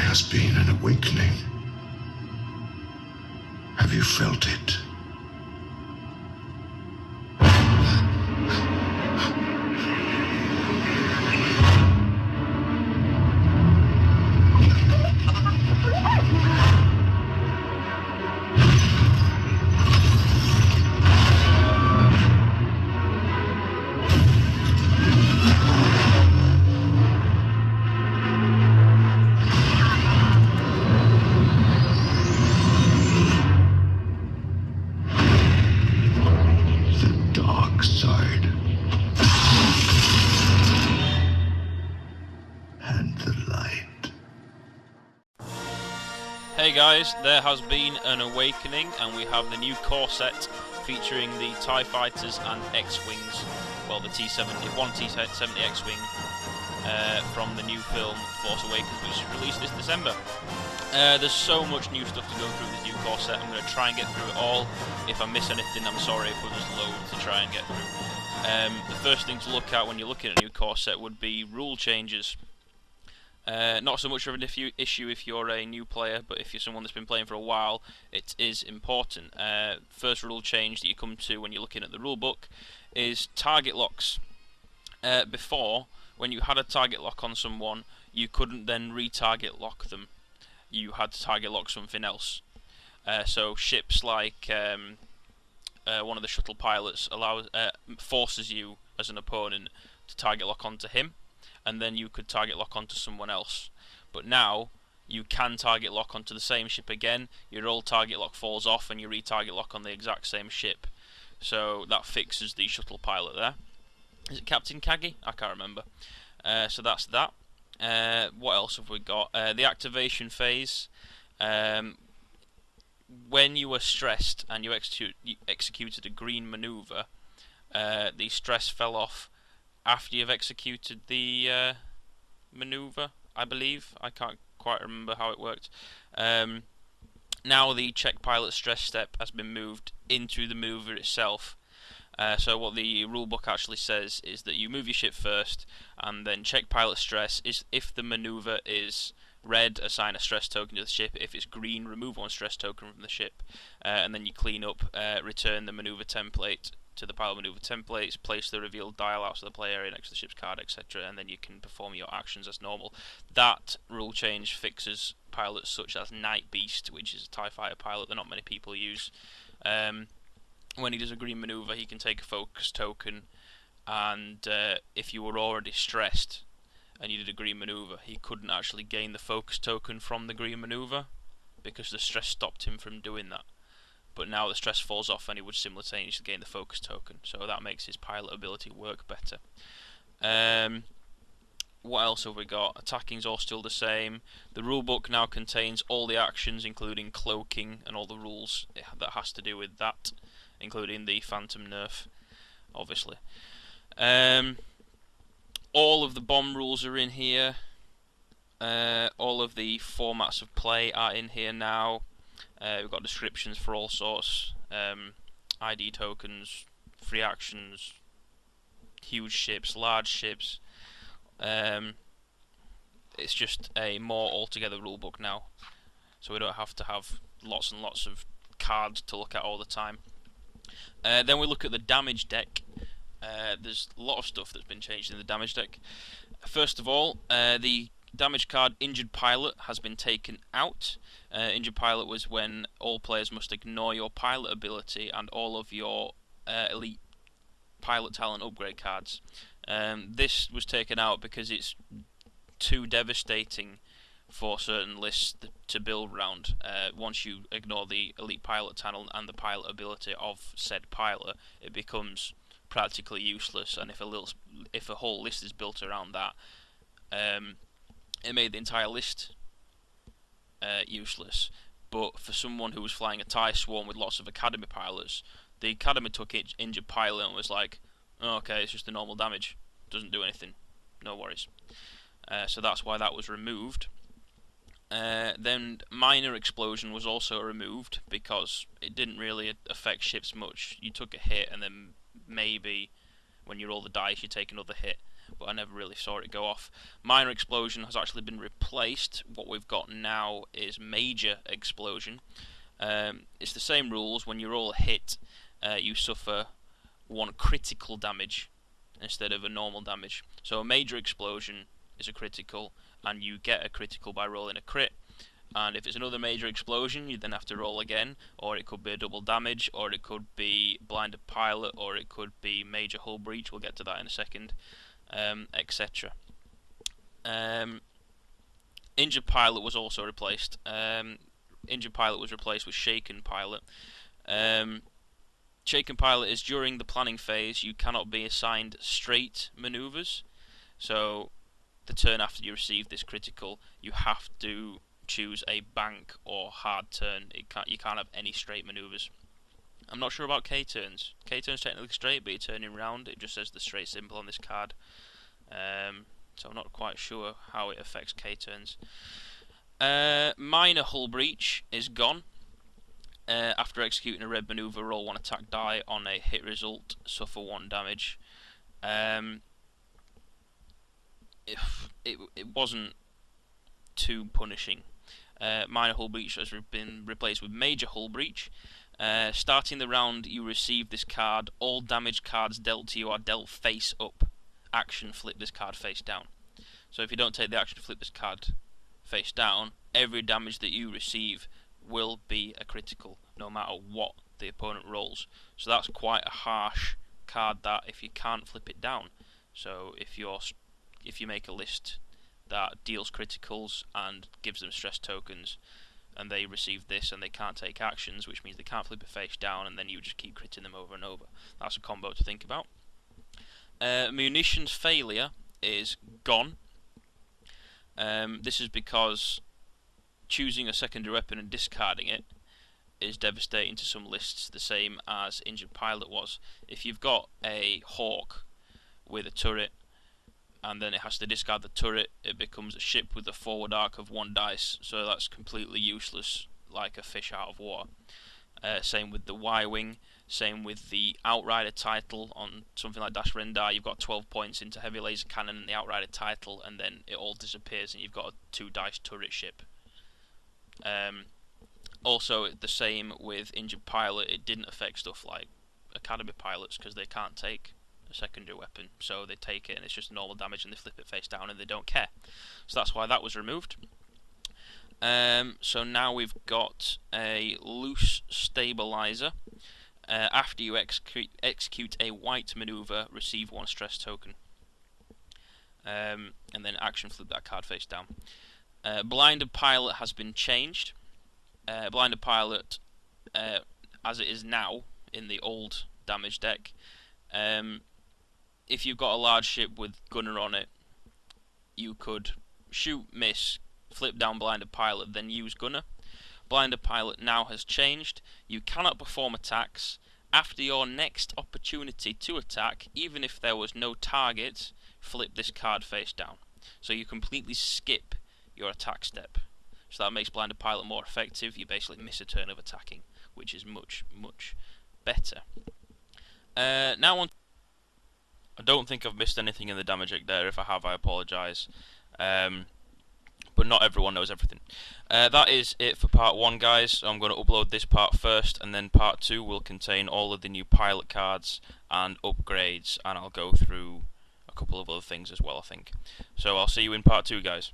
has been an awakening. Have you felt it? Hey guys, there has been an awakening and we have the new core set featuring the TIE Fighters and X-wings, well the T-70, one T-70 X-wing from the new film Force Awakens, which is released this December. There's so much new stuff to go through this new core set. I'm going to try and get through it all. If I miss anything, I'm sorry, but there's loads to try and get through. The first thing to look at when you're looking at a new core set would be rule changes. Not so much of an issue if you're a new player, but if you're someone that's been playing for a while, it is important. First rule change that you come to when you're looking at the rule book is target locks. Before, when you had a target lock on someone, you couldn't then re-target lock them. You had to target lock something else. So ships like one of the shuttle pilots forces you as an opponent to target lock onto him, and then you could target lock onto someone else. But now you can target lock onto the same ship again. Your old target lock falls off and you re-target lock on the exact same ship. So that fixes the shuttle pilot there. Is it Captain Kagi? I can't remember. So that's that. What else have we got? The activation phase. When you were stressed and you executed a green maneuver, the stress fell off after you've executed the maneuver, I believe. I can't quite remember how it worked. Now the check pilot stress step has been moved into the maneuver itself. So what the rulebook actually says is that you move your ship first, and then check pilot stress is if the maneuver is red, assign a stress token to the ship. If it's green, remove one stress token from the ship, and then you clean up, return the maneuver template to the pilot maneuver templates, place the revealed dial out to the play area next to the ship's card, etc., and then you can perform your actions as normal. That rule change fixes pilots such as Night Beast, which is a TIE fighter pilot that not many people use. When he does a green maneuver, he can take a focus token, and if you were already stressed and you did a green maneuver, he couldn't actually gain the focus token from the green maneuver because the stress stopped him from doing that. But now the stress falls off and he would simultaneously gain the focus token, so that makes his pilot ability work better. What else have we got? Attacking's all still the same. The rulebook now contains all the actions, including cloaking and all the rules that has to do with that, including the phantom nerf, obviously. All of the bomb rules are in here. All of the formats of play are in here now. We've got descriptions for all sorts, ID tokens, free actions, huge ships, large ships. It's just a more altogether rulebook now, so we don't have to have lots and lots of cards to look at all the time. Then we look at the damage deck. There's a lot of stuff that's been changed in the damage deck. First of all, the damage card Injured Pilot has been taken out. Injured Pilot was when all players must ignore your pilot ability and all of your elite pilot talent upgrade cards. This was taken out because it's too devastating for certain lists to build around. Once you ignore the elite pilot talent and the pilot ability of said pilot, it becomes practically useless, and if a whole list is built around that, it made the entire list useless. But for someone who was flying a TIE swarm with lots of academy pilots, the academy took Injured Pilot and was like, oh, okay, it's just a normal damage, doesn't do anything, no worries. So that's why that was removed. Then Minor Explosion was also removed because it didn't really affect ships much. You took a hit and then maybe when you roll the dice you take another hit, but I never really saw it go off. Minor explosion has actually been replaced. What we've got now is major explosion. It's the same rules. When you're all hit, you suffer 1 critical damage instead of a normal damage. So a major explosion is a critical, and you get a critical by rolling a crit. And if it's another major explosion, you then have to roll again, or it could be a double damage, or it could be blinded pilot, or it could be major hull breach. We'll get to that in a second, etc. Injured pilot was also replaced. Injured pilot was replaced with shaken pilot. Shaken pilot is during the planning phase you cannot be assigned straight maneuvers. So the turn after you receive this critical, you have to choose a bank or hard turn. You can't have any straight maneuvers. I'm not sure about K-turns. K-turns technically straight, but you're turning round. It just says the straight symbol on this card. So I'm not quite sure how it affects K-turns. Minor hull breach is gone. After executing a red maneuver, roll 1 attack die on a hit result, suffer 1 damage. It wasn't too punishing. Minor hull breach has been replaced with major hull breach. Starting the round, you receive this card. All damage cards dealt to you are dealt face up. Action, flip this card face down. So if you don't take the action to flip this card face down, every damage that you receive will be a critical, no matter what the opponent rolls. So that's quite a harsh card, that if you can't flip it down. So if you make a list that deals criticals and gives them stress tokens, and they receive this and they can't take actions, which means they can't flip it face down, and then you just keep critting them over and over. That's a combo to think about. Munitions failure is gone. This is because choosing a secondary weapon and discarding it is devastating to some lists, the same as injured pilot was. If you've got a hawk with a turret and then it has to discard the turret, it becomes a ship with a forward arc of 1 dice, so that's completely useless, like a fish out of water. Same with the Y-wing, same with the Outrider title on something like Dash Rendar. You've got 12 points into heavy laser cannon and the Outrider title, and then it all disappears and you've got a 2 dice turret ship. Also, the same with injured pilot. It didn't affect stuff like academy pilots because they can't take a secondary weapon, so they take it and it's just normal damage and they flip it face down and they don't care. So that's why that was removed. So now we've got a loose stabilizer. After you execute a white maneuver, receive 1 stress token, and then action flip that card face down. Blinded pilot has been changed. Blinded pilot, as it is now in the old damage deck, if you've got a large ship with gunner on it, you could shoot, miss, flip down blinded pilot, then use gunner. Blinded pilot now has changed. You cannot perform attacks after your next opportunity to attack, even if there was no target. Flip this card face down. So you completely skip your attack step. So that makes blinded pilot more effective. You basically miss a turn of attacking, which is much, much better. Now on. I don't think I've missed anything in the damage deck there. If I have, I apologise. But not everyone knows everything. That is it for part 1, guys. So I'm going to upload this part first, and then part 2 will contain all of the new pilot cards and upgrades, and I'll go through a couple of other things as well, I think. So I'll see you in part 2, guys.